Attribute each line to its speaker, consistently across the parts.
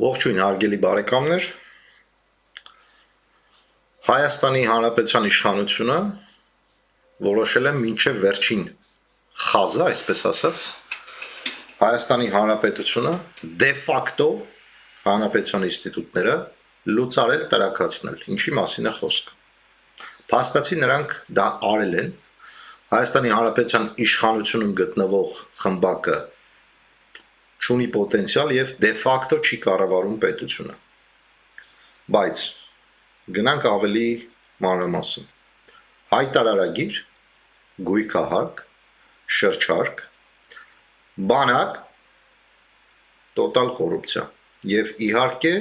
Speaker 1: Ողջույն հարգելի բարեկամներ, Հայաստանի Հանրապետության իշխանությունը որոշել է մինչև վերջին խազը, այսպես ասած, Հայաստանի Հանրապետությունը դե ֆակտո հանրապետության ինստիտուտները լուծարել, տրաքացնել, ինչի մասին է խոսքը։ Փաստացի նրանք դա արել են, Հայաստանի Հանրապետության իշխանությունում գտնվող խմբակը չունի պոտենցիալ եւ դե ֆակտո չի կառավարում պետությունը։ Բայց գնանք ավելի մանրամասն։ Հայտարարագիր, գույքահարկ, շրջարկ, բանակ, տոտալ կոռուպցիա։ Եվ իհարկե,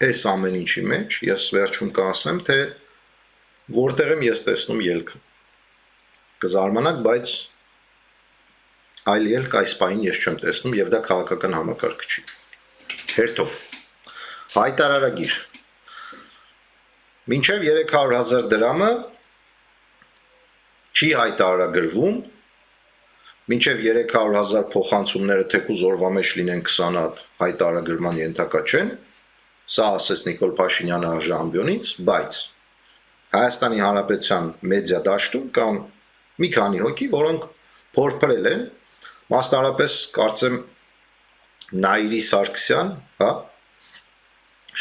Speaker 1: այս ամեն ինչի մեջ ես վերջում կասեմ, թե որտեղ եմ ես տեսնում ելքը։ Կզարմանաք, բայց այլ ելք այս պահին ես չեմ տեսնում եւ դա քաղաքական համակարգ չի։ Հերթով հայտարարագիր մինչև 300,000 դրամը չի հայտարարագրվում, մինչև 300,000 փոխանցումները թեկուզ օրվա մեջ լինեն 20 հատ հայտարարագրման ենթակա չեն, սա ասեց Նիկոլ Փաշինյանը Արժանբյոնից, բայց Հայաստանի Հանրապետության մեդիա դաշտում կան մի քանի հոգի, որոնք փորփրել են, մասնավորապես կարծեմ Նաիրի Սարգսյան, հա,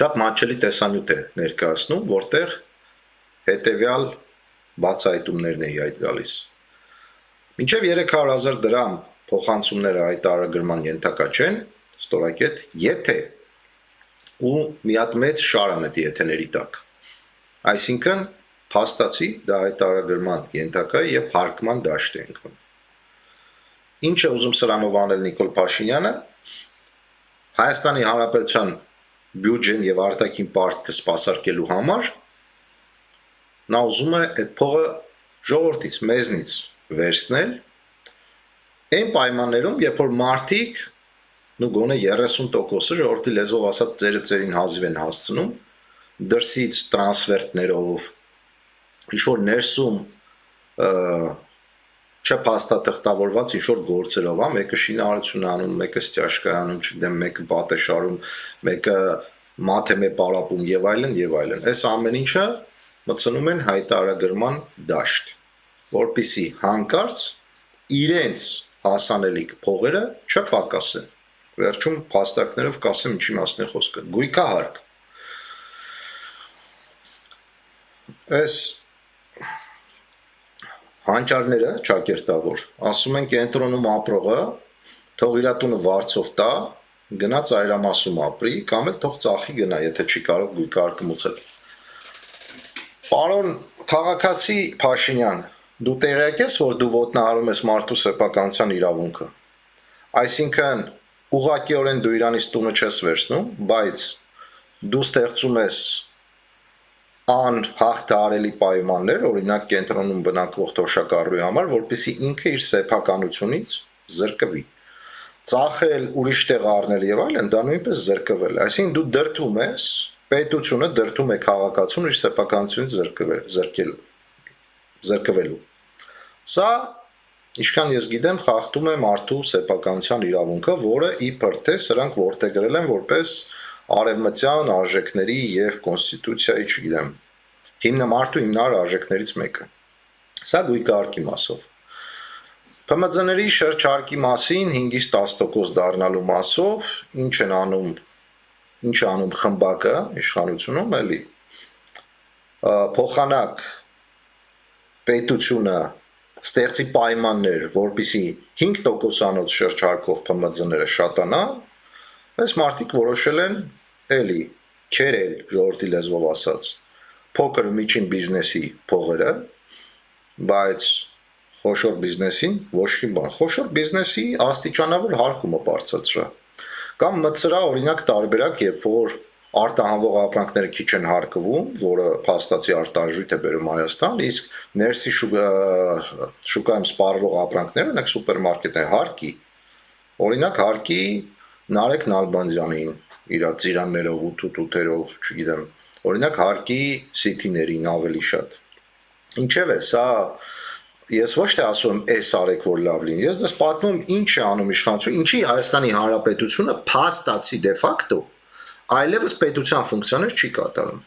Speaker 1: շատ մատչելի տեսանյութ է ներկայացնում, որտեղ հետևյալ բացահայտումներն էի այդ գալիս։ Մինչև 300,000 դրամ փոխանցումները հայտարարագրման ենթակա չեն, ստորակետ, եթե ու մի հատ մեծ շարան է եթեների տակ։ Այսինքն փաստացի դա հայտարարագրման ենթակա է եւ հարկման դաշտ է ընկնում։ Ինչ է ուզում սրանով անել Նիկոլ Փաշինյանը, Հայաստանի Հանրապետության բյուջեն եւ արտաքին պարտքը սպասարկելու համար նա ուզում է այդ փողը ժողովրդից մեզնից վերցնել այն պայմաններում, երբ որ մարդիկ նու գոնե 30%-ը ժողովրդի լեզվով ասած ծերը ծերին հազիվ են հասցնում, դրսից տրանսֆերտներով, ինչ-որ ներսում չփաստաթղթավորված ինչ-որ գործերով, մեկը շինարարություն անում, մեկը ստիաշկայանում, չգիտեմ, մեկը պատեշարում, մեկը մաթեմե պարապում եւ այլն եւ այլն։ Այս ամեն ինչը մտցնում են հայտարարագրման դաշտ, որպիսի հանկարծ իրենց հասանելիք փողերը չպակասեն։ Վերջում փաստարկներով կասեմ ինչի մասն է խոսքը։ Գույքահարկ։ Այս հանճարները ճակերտավոր ասում են կենտրոնում ապրողը թող իր տունը վարձով տա, գնա ծայրամասում ապրի, կամ էլ թող ծախի գնա, եթե չի կարող գույքահարկը մուծել։ Պարոն քաղաքացի Փաշինյան, դու տեղյակ ես, որ դու ոտնահարում ես մարդու սեփականության իրավունքը։ Այսինքն ուղղակիորեն դու իրանից տունը չես վերցնում, բայց դու ստեղծում ես անհաղթահարելի պայմաններ, օրինակ կենտրոնում բնակվող թոշակառուի համար, որպեսզի ինքը իր սեփականությունից զրկվի։ Ծախել, ուրիշ տեղ առնել եւ այլն, դա նույնպես զրկվել է։ Այսինքն դու դրդում ես, պետությունը դրդում է քաղաքացուն իր սեփականությունից զրկվելու։ Սա, ինչքան ես գիտեմ, խախտում է մարդու սեփականության իրավունքը, որը իբր թե սրանք որդեգրել են որպես արևմտյան արժեքների եւ կոնստիտուցիայի, չգիտեմ, մարդու հիմնարար արժեքներից մեկը։ Սա գույքահարկի մասով։ ՓՄԾ-ների շրջարկի մասին 5-ից 10% դառնալու մասով ինչ է անում խմբակը իշխանությունում, էլի փոխանակ պետությունը ստեղծի պայմաններ, որպեսզի 5%-անոց շրջարկով ՓՄԾ-ները շատանան, այս մարդիկ որոշել են էլի քերել ժողովրդի լեզվով ասած փոքր ու միջին բիզնեսի փողերը, բայց խոշոր բիզնեսին ոչ մի բան։ Խոշոր բիզնեսի աստիճանավոր հարկումը բարձրացրա։ Կամ մտցրա օրինակ տարբերակ, երբ որ արտահանվող ապրանքները քիչ են հարկվում, որը փաստացի արտարժույթ է բերում Հայաստան, իսկ ներսի շուկայում սպառվող ապրանքները, օրինակ սուպերմարկետի հարկի, օրինակ հարկի Նարեկ Նալբանդյանին իր ծիրաններով ու թութերով, չգիտեմ, օրինակ հարկի սիթիներին ավելի շատ։ Ինչև է, սա ես ոչ թե ասում եմ էս արեք որ լավ լինի, ես դες պատմում ինչ է անում իշխանությունը, ինչի Հայաստանի Հանրապետությունը փաստացի դե ֆակտո այլևս պետության ֆունկցիաներ չի կատարում։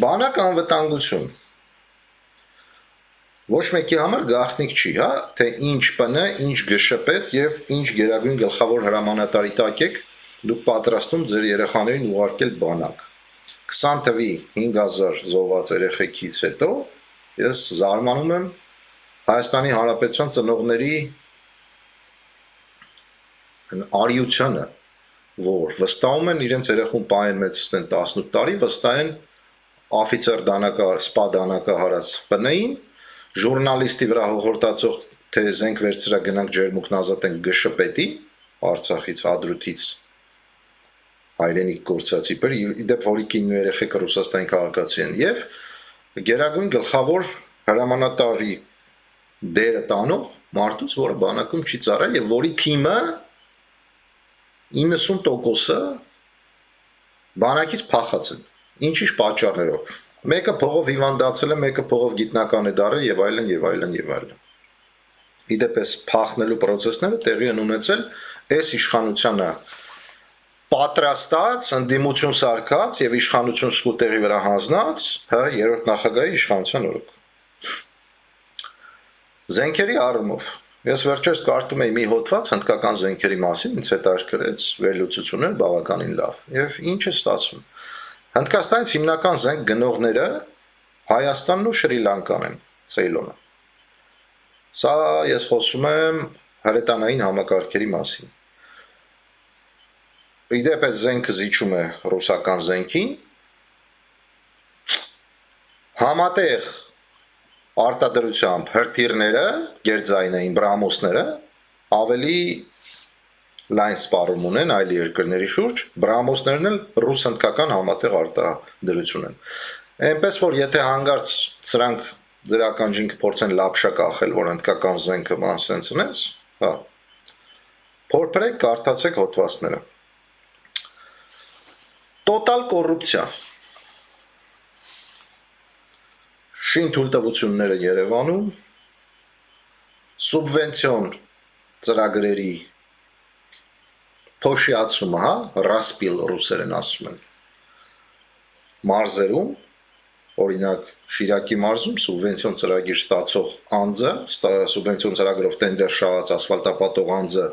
Speaker 1: Բանակ անվտանգություն ոչ մեկի համար գաղտնիք չի, հա, թե ինչ ՊՆ, ինչ ԳՇՊետ եւ ինչ գերագույն գլխավոր հրամանատարի տակ եք դուք պատրաստում ձեր երեխաներին ուղարկել բանակ։ 20 թվի 5000 զոհված երեխեքից հետո ես զարմանում եմ Հայաստանի Հանրապետության ծնողների արիությանը, որ վստահում են իրենց երեխուն պահեն մեծացնեն 18 տարի, վստահ են օֆիցեր դանակահար, սպա դանակահարած ՊՆ-ին, ժուրնալիստի վրա հողորտացող թե զենք վերցրա գնանք ջերմուկն ազատենք ԳՇՊետի, Արցախից, Հադրութից հայրենիք գործածի պեր, իդեպ որի կինն ու երեխեքը Ռուսաստանի քաղաքացի են, եւ գերագույն գլխավոր հրամանատարի դերը տանող մարդուց, որը բանակում չի ծառայ եւ որի թիմը 90%-ը բանակից փախած են։ Ինչ-ինչ պատճառներով։ Մեկը փողով հիվանդացել է, մեկը փողով գիտնական է դարել եւ այլն եւ այլն եւ այլն։ Իդեպ էս փախնելու process-ները տեղի են ունեցել այս իշխանությանը պատրաստած, ընդդիմություն սարքած եւ իշխանություն սկուտերի վրա հանձնած, հա, երրորդ նախագահի իշխանության օրոք։ Զենքերի առումով ես վերջերս կարդում էի մի հոդված հնդկական զենքերի մասին, ինձ հետաքրքրեց վերլուծություններ բավականին լավ։ Եվ ինչ է ստացվում։ Հնդկաստանից հիմնական զենք գնողները Հայաստանն ու Շրի Լանկան են, Ցեյլոնը։ Սա ես խոսում եմ հրետանային համակարգերի մասին։ Իդեպ այս զենքը զիջում է ռուսական զենքին, համատեղ արտադրությամբ հրթիռները, գերձայնային բրամոսները ավելի լայն սպառում ունեն այլ երկրների շուրջ, բրամոսներն էլ ռուս-հնդկական համատեղ արտադրություն են։ Այնպես որ եթե հանգարց սրանք ձեր ականջին կփորձեն լապշա կախել, որ հնդկական զենքը ման սենց ունեց, հա, փորփրեք, կարդացեք հոդվածները։ Տոտալ կոռուպցիա։ Շին թույլտվությունները Երևանում, սուբվենցիոն ծրագրերի փոշիացումը, հա, ռասպիլ ռուսերեն ասում են։ Մարզերում, օրինակ Շիրակի մարզում սուբվենցիոն ծրագիր ստացող անձը, սուբվենցիոն ծրագրով տենդեր շահած ասֆալտապատող անձը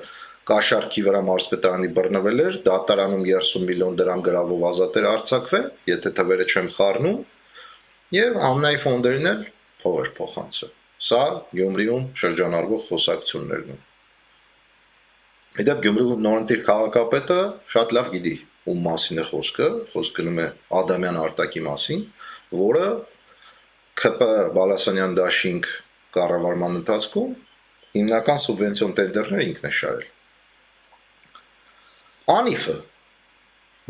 Speaker 1: կաշառքի վրա մարզպետարանի բռնվել էր, դատարանում 30 միլիոն դրամ գրավով ազատ էր արձակվել, եթե թվերը չեմ խառնում, եւ ամնայի ֆոնդերին էլ փող էր փոխանցել։ Սա Գյումրիում շրջանառվող խոսակցություններն են։ Իդեպ Գյումրիու նորընտիր քաղաքապետը շատ լավ գիտի ում մասին է խոսքը, խոսք գնում է Ադամյան Արտակի մասին, որը ՔՊ Բալասանյան դաշինք կառավարման ընթացքում հիմնական սուբվենցիոն տենդերները ինքն է շարել։ Անիֆը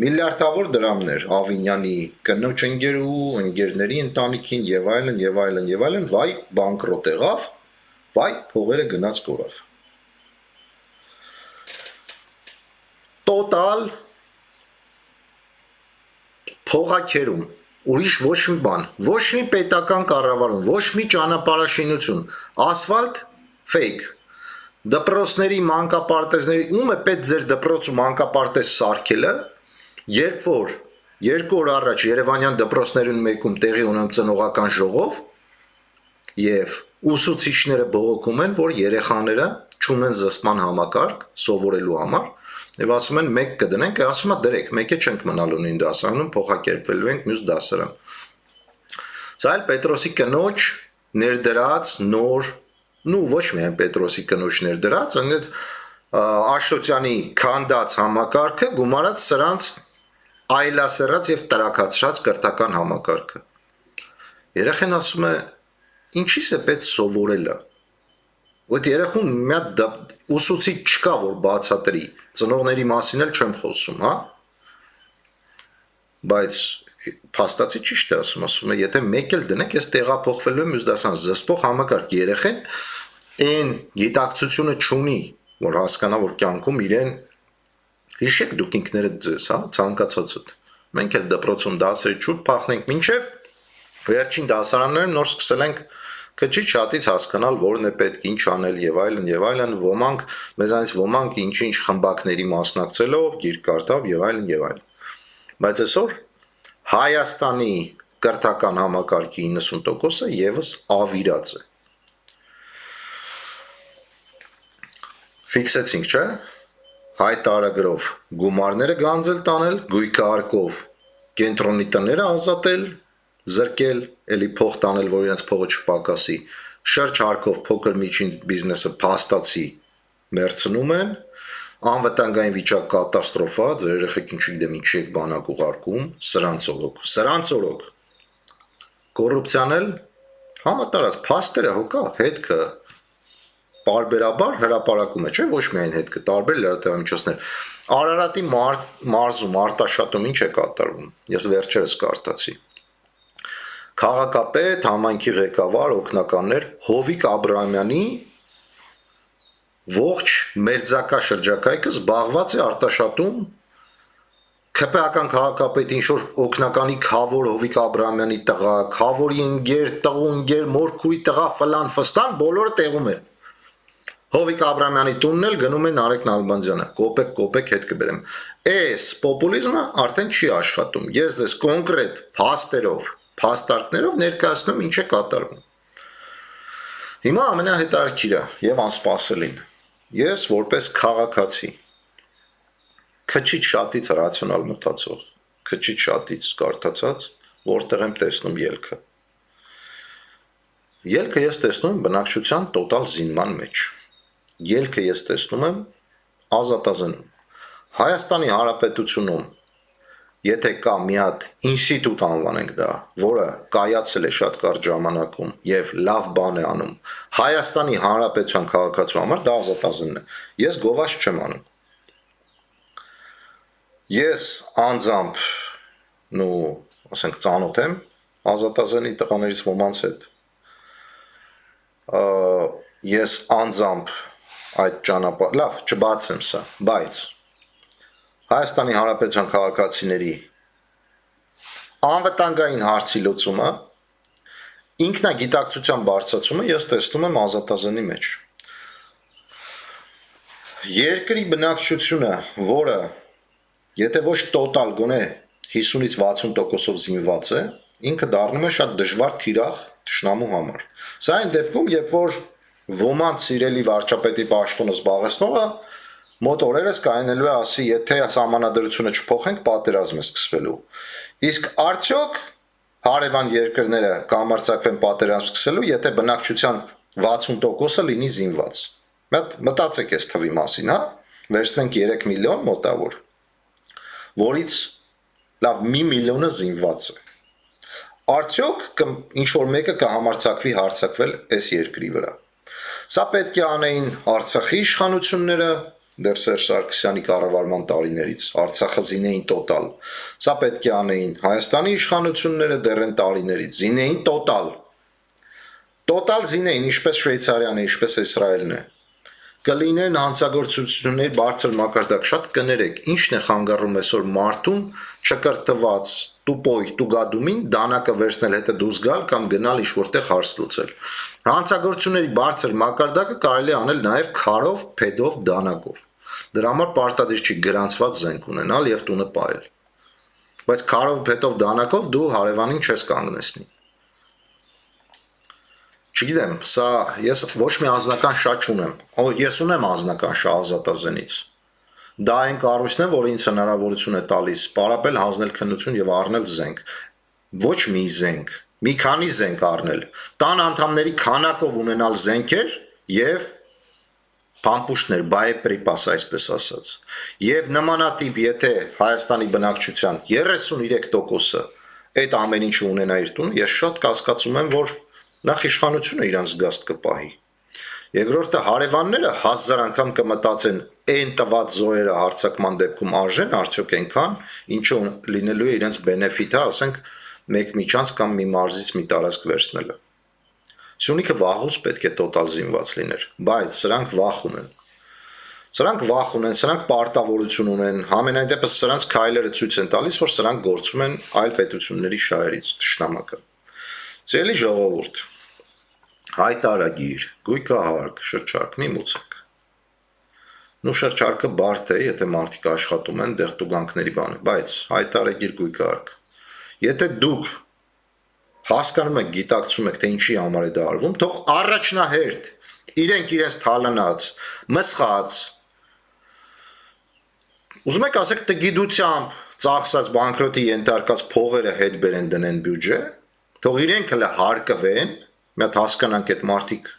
Speaker 1: միլիարդավոր դրամներ Ավինյանի կնոջ ընկերների ընտանիքին եւ այլն եւ այլն եւ այլն, վայ բանկրոտ եղավ, վայ փողերը գնաց կորավ։ Տոտալ փողակերում ուրիշ ոչ մի բան, ոչ մի պետական կառավարում, ոչ մի ճանապարհաշինություն, ասֆալտ fake։ Դպրոցների մանկապարտեզների ում է պետք ձեր դպրոցում մանկապարտեզ սարքելը, երբ որ 2 օր առաջ Երևանյան դպրոցներում մեկում տեղի ունեմ ծնողական ժողով եւ ուսուցիչները բողոքում են, որ երեխաները չունեն զսպման համակարգ սովորելու համար եւ ասում են մեկ կդնենք, ասում է դրեք, մեկը չենք մնալու նույն դասարանում, փոխակերպվելու ենք մյուս դասարան։ Սա էլ Պետրոսի կնոջ ներդրած նոր, նու ոչ միայն Պետրոսի կնոջ ներդրած, այնդ Աշոտյանի քանդած համակարգը գումարած սրանց այլասերած եւ տրակացրած կրթական համակարգը։ Երեխեն ասում է, ինչի՞ս է պետք սովորելը։ Ոդ երեխուն մի հատ ուսուցիչ չկա, որ բացատրի, ծնողների մասին էլ չեմ խոսում, հա։ Բայց փաստացի ճիշտ է ասում է, եթե մեկ էլ դնեք, ես տեղափոխվելու եմ մյուս դասան, զսպող համակարգ երեխեն այն գիտակցությունը չունի, որ հասկանա, որ կյանքում իրեն հիշեք դուք ինքներդ ձեզ, հա, ցանկացածդ։ Մենք էլ դպրոցում դասերի շուտ փախնենք, մինչև վերջին դասարաններում նոր սկսել ենք քիչ շատից հասկանալ որն է պետք ինչ անել եւ այլն, մեզանից ոմանք ինչ-ինչ խմբակների մասնակցելով, գիրք կարդав եւ այլն եւ այլն։ Բայց այսօր Հայաստանի կրթական համակարգի 90%-ը եւս ավիրած է։ Ֆիքսեցինք, չէ՞։ Հայտարագրով գումարները գանձել տանել, գույքարկով կենտրոնի տները ազատել, զրկել, էլի փող տանել, որ իրենց փողը չպակասի, շրջարկով փոքր միջին բիզնեսը փաստացի մերցնում են, անվտանգային վիճակ կատաստրոֆա, ձեր երեխեքին չգիտեմ ինչի եք բանակ ուղարկում, սրանց օրոք։ Կոռուպցիան էլ համատարած փաստերը հոգա, հետքը պարբերաբար հրապարակում է, չէ՞ ոչ միայն հետքը, տարբեր լրատվամիջոցներ։ Արարատի մարզում, Արտաշատում ինչ է կատարվում։ Ես վերջերս կարդացի։ Քաղաքապետ, համայնքի ղեկավար, օգնականներ Հովիկ Աբրահամյանի ողջ մերձակա շրջակայքը զբաղված է Արտաշատում ԿՊԱ-ական քաղաքապետի ինչ-որ օգնականի Խավոր Հովիկ Աբրահամյանի տղա, Խավորի ընկեր, տղու ընկեր, մորքուրի տղա, ֆլան ֆստան, բոլորը տեղում են։ Հովիկ Աբրահամյանի տունն էլ գնում է Նարեկ Նալբանդյանը, կոպեկ հետ կբերեմ։ Այս պոպուլիզմը արդեն չի աշխատում։ Ես ձեզ կոնկրետ փաստերով, փաստարկներով ներկայացնում ինչ է կատարվում։ Հիմա ամենահետաքրքիրը եւ անսպասելին։ Ես որպես քաղաքացի, քչի շատից ռացիոնալ մտածող, քչի շատից կարդացած, որտեղ եմ տեսնում ելքը։ Ելքը ես տեսնում եմ բնակչության տոտալ զինման մեջ։ Ելքը ես տեսնում եմ ազատազնում։ Հայաստանի Հանրապետությունում, եթե կա մի հատ ինստիտուտ անվանենք դա, որը կայացել է շատ կարճ ժամանակում եւ լավ բան է անում, Հայաստանի Հանրապետության քաղաքացու համար դա ազատազնն է։ Ես գովաշ չեմ անում։ Ես անձամբ, ասենք ծանոթ եմ ազատազնի տղաներից ոմանց հետ։ Ես անձամբ այդ ճանապարհ, լավ, չբացեմ սա, բայց Հայաստանի Հանրապետության քաղաքացիների անվտանգային հարցի լուծումը, ինքնագիտակցության բարձրացումը ես տեսնում եմ ազատազնի մեջ։ Երկրի բնակչությունը, որը եթե ոչ տոտալ գոնե 50-ից 60%-ով զինված է, ինքը դառնում է շատ դժվար թիրախ թշնամու համար։ Սա այն դեպքում, երբ որ ոմանց սիրելի վարչապետի պաշտոնը զբաղեցնողը մոտ օրերս կայանելու է ասի, եթե սահմանադրությունը չփոխենք, պատերազմ է սկսվելու։ Իսկ արդյոք հարևան երկրները կամարցակվեն պատերազմ սկսելու, եթե բնակչության 60%-ը լինի զինված։ Մտածեք այս թվի մասին, հա։ Վերցնենք 3 միլիոն մոտավոր, որից լավ 1 միլիոնը զինված է։ Արդյոք ինչ որ մեկը կհամարցակվի հարձակվել այս երկրի վրա։ Սա պետք է անեին Արցախի իշխանությունները դեռ Սերժ Սարգսյանի կառավարման տարիներից, Արցախը զինեին տոտալ։ Սա պետք է անեին Հայաստանի իշխանությունները դեռ են տարիներից, զինեին տոտալ։ Տոտալ զինեին, ինչպես Շվեյցարիան է, ինչպես Իսրայելն է։ Կլինեն հանցագործությունների բարձր մակարդակ, շատ կներեք, ինչն է խանգարում այսօր մարդուն չկրթված տուպոյ տուգադումին դանակը վերցնել հետը դուրս գալ կամ գնալ ինչ որտեղ հարց լուծել։ Հանցագործությունների բարձր մակարդակը կարելի է անել նաև քարով, փեդով, դանակով։ Դրա համար պարտադիր չի գրանցված զենք ունենալ եւ տունը պահել։ Բայց քարով, փեդով, դանակով դու հարևանին չես կանգնեցնի։ Չգիտեմ, սա ես ոչ մի անձնական շահ չունեմ։ Ես ունեմ անձնական շահ ազատազենից։ Դա այն կառույցն է, որը ինձ հնարավորություն է տալիս պարապել, հանձնել քննություն եւ առնել զենք։ Ոչ մի զենք, մի քանի զենք առնել, տան անդամների քանակով ունենալ զենքեր եւ փամփուշտներ, բայեպրիպաս, այսպես ասած։ Եվ նմանատիպ, եթե Հայաստանի բնակչության 33%-ը այդ ամեն ինչը ունենա իր տուն, ես շատ կասկածում եմ, որ նախ իշխանությունը իրանց զգաստ կպահի։ Երկրորդը հարևանները 1000 անգամ կմտածեն այն տված զոհերը հարցակման դեպքում արժեն արդյոք այնքան, ինչը լինելու է իրենց բենեֆիտը, ասենք մեկ միջանց կամ մի մարզից մի տարածք վերցնելը։ Սյունիքը վաղուց պետք է տոտալ զինված լիներ, բայց սրանք վախ ունեն։ Սրանք պարտավորություն ունեն, համենայն դեպս սրանց քայլերը ցույց են տալիս, որ սրանք գործում են այլ պետությունների շահերից թշնամակը։ Սիրելի ժողովուրդ, հայտարարագիր, գույքահարկ, շրջարկ մի մուծեք։ Նու շրջարկը բարդ է, եթե մարդիկ աշխատում են դեղ տուգանքների բանը, բայց հայտարարեք իր գույքը արք։ Եթե դուք հասկանում եք, գիտակցում եք, թե ինչի համար է դա արվում, թող առաջնահերթ իրենց թալանած, մսխած, ուզում եք ասեք տգիտությամբ ծախսած բանկրոտի ենթարկած փողերը հետ բերեն դնեն բյուջե, թող իրենք հələ հարկվեն, մի հատ հասկանանք այդ մարդիկ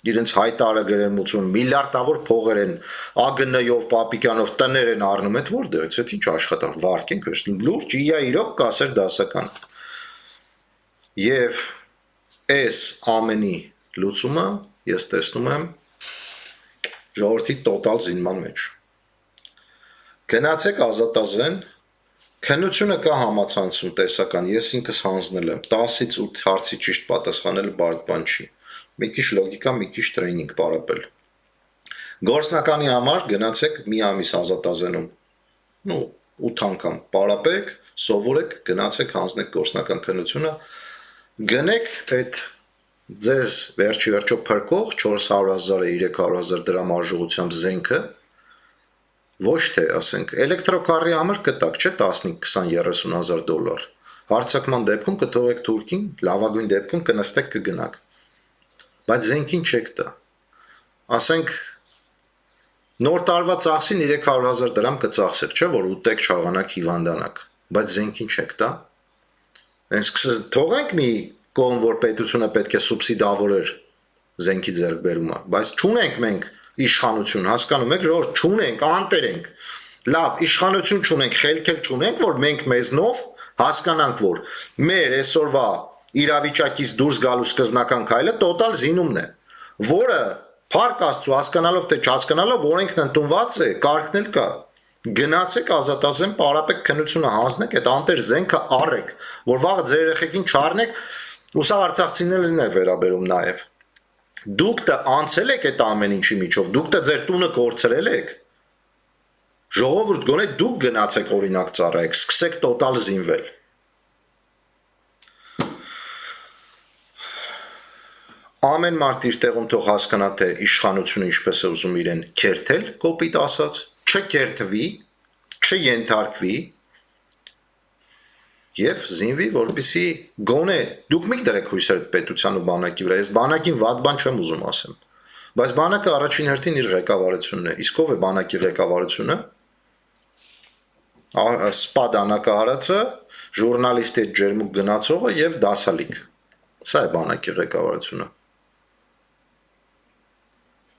Speaker 1: իրենց հայտարարագրերմություն միլիարդավոր փողեր են ԱԳՆ-ով, Պապիկյանով տներ են առնում, այդ որտեղից է ինչ աշխատանք վարկենք, լուրջ իա իրոք կասեր դասական։ Եվ այս ամենի լուծումը ես տեսնում եմ ժողովրդի տոտալ զինման մեջ։ Գնացեք ազատազեն, քննությունը կա համացանցում տեսական, ես ինքս հանձնել եմ, 10-ից 8 հարցի ճիշտ պատասխանելը բարդ բան չի, մի քիչ լոգիկա, մի քիչ տրեյնինգ պարապել։ Գործնականի համար գնացեք մի ամիս ազատազենում, 8 անգամ պարապեք, սովորեք, գնացեք, հանձնեք գործնական քննությունը, գնեք այդ ձեզ վերջի վերջո փրկող 400,000-ը 300,000 դրամ արժողությամբ զենքը, ոչ թե, ասենք, էլեկտրոկարի համար կտակ, չէ 15-20-30,000 դոլար, հարցակման դեպքում կթողեք թուրքին, լավագույն դեպքում կնստեք կգնաք, բայց զենքին չեք տա, ասենք, նոր տարվա ծախսին 300,000 դրամ կծախսեք, չէ, որ ուտեք, չաղանակ, հիվանդանակ, բայց զենքին չեք տա, թողենք մի կողմ, որ պետությունը պետք է սուբսիդավորեր զենքի ձեռքբերումը, բայց չունենք մենք իշխանություն, հասկանում եք, ժողովուրդ չունենք, անտեր ենք, լավ, իշխանություն չունենք, խելքել չունենք, որ մենք մեզնով հասկանանք, որ մեր այսօրվա իրավիճակից դուրս գալու սկզբնական քայլը տոտալ զինումն է, որը փառք Աստծո հասկանալով թե չհասկանալով օրենքն ընդունված է, կարգն էլ կա, գնացեք ազատազեն, պարապեք քննությունը հանձնեք, այդ անտեր զենքը առեք, որ վաղը ձեր երեխեքին չառնեք, ու սա արցախցիներին է վերաբերում նաև։ Դուք դա անցել եք այդ ամեն ինչի միջով, դուք դա ձեր տունը կորցրել եք։ Ժողովուրդ, գոնե դուք գնացեք օրինակ ծառայեք, սկսեք տոտալ զինվել։ Ամեն մարդ իր տեղում թող հասկանա, թե իշխանությունը ինչպես է ուզում իրեն քերթել, կոպիտ ասած, չքերթվի, չենթարկվի եւ զինվի, որպեսզի գոնե դուք մի դրեք հույսեր պետության ու բանակի վրա, ես բանակին վատ բան չեմ ուզում ասեմ, բայց բանակը առաջին հերթին իր ղեկավարությունն է, իսկ ով է բանակի ղեկավարությունը, սպա դանակահարածը, ժուրնալիստի հետ ջերմուկ գնացողը եւ դասալիկ, սա է բանակի ղեկավարությունը,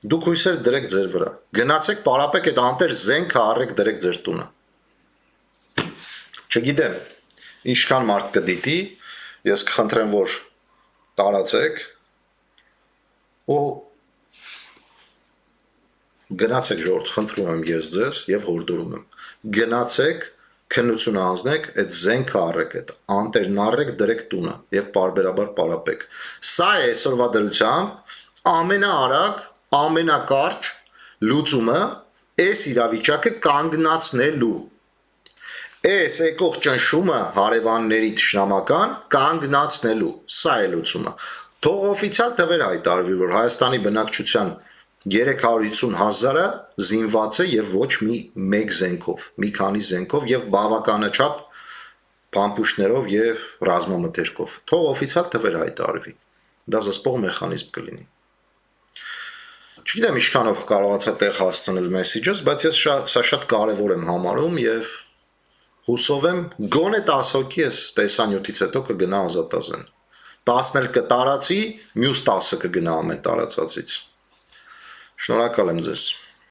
Speaker 1: դուք հույսեր դրեք ձեր վրա, գնացեք պարապեք այդ անտեր զենքը առեք դրեք ձեր տունը, չգիտեմ, ինչքան մարդ կդիտի, ես կխնդրեմ, որ տարածեք ու գնացեք ժողովուրդ, խնդրում եմ ես ձեզ եւ հորդորում եմ, գնացեք քննությունը հանձնեք, այդ զենքը առեք, այդ անտերն առեք, դրեք տունը եւ պարբերաբար պարապեք։ Սա է այսօրվա դրությամբ ամենաարագ, ամենակարճ լուծումը այս իրավիճակը կանգնացնելու Այս եկող ճնշումը հարևանների թշնամական կանգնացնելու, սա է լուծումը։ Թող օֆիցիալ թվեր հայտարարվի, որ Հայաստանի բնակչության 350,000-ը զինված է եւ ոչ մեկ զենքով, մի քանի զենքով եւ բավականաչափ փամփուշտներով եւ ռազմամթերքով։ Թող օֆիցիալ թվեր հայտարարվի։ Դա զսպող մեխանիզմ կլինի։ Չգիտեմ ինչքանով կարողացա տեղ հասցնել մեսեջս, բայց ես սա շատ կարեւոր եմ համարում եւ հուսով եմ գոնե 10 հոգի ես տեսանյութից հետո կգնա ազատազեն 10-ն էլ կտարածի, մյուս 10-ը կգնա ամեն տարածածից։ Շնորհակալ եմ ձեզ։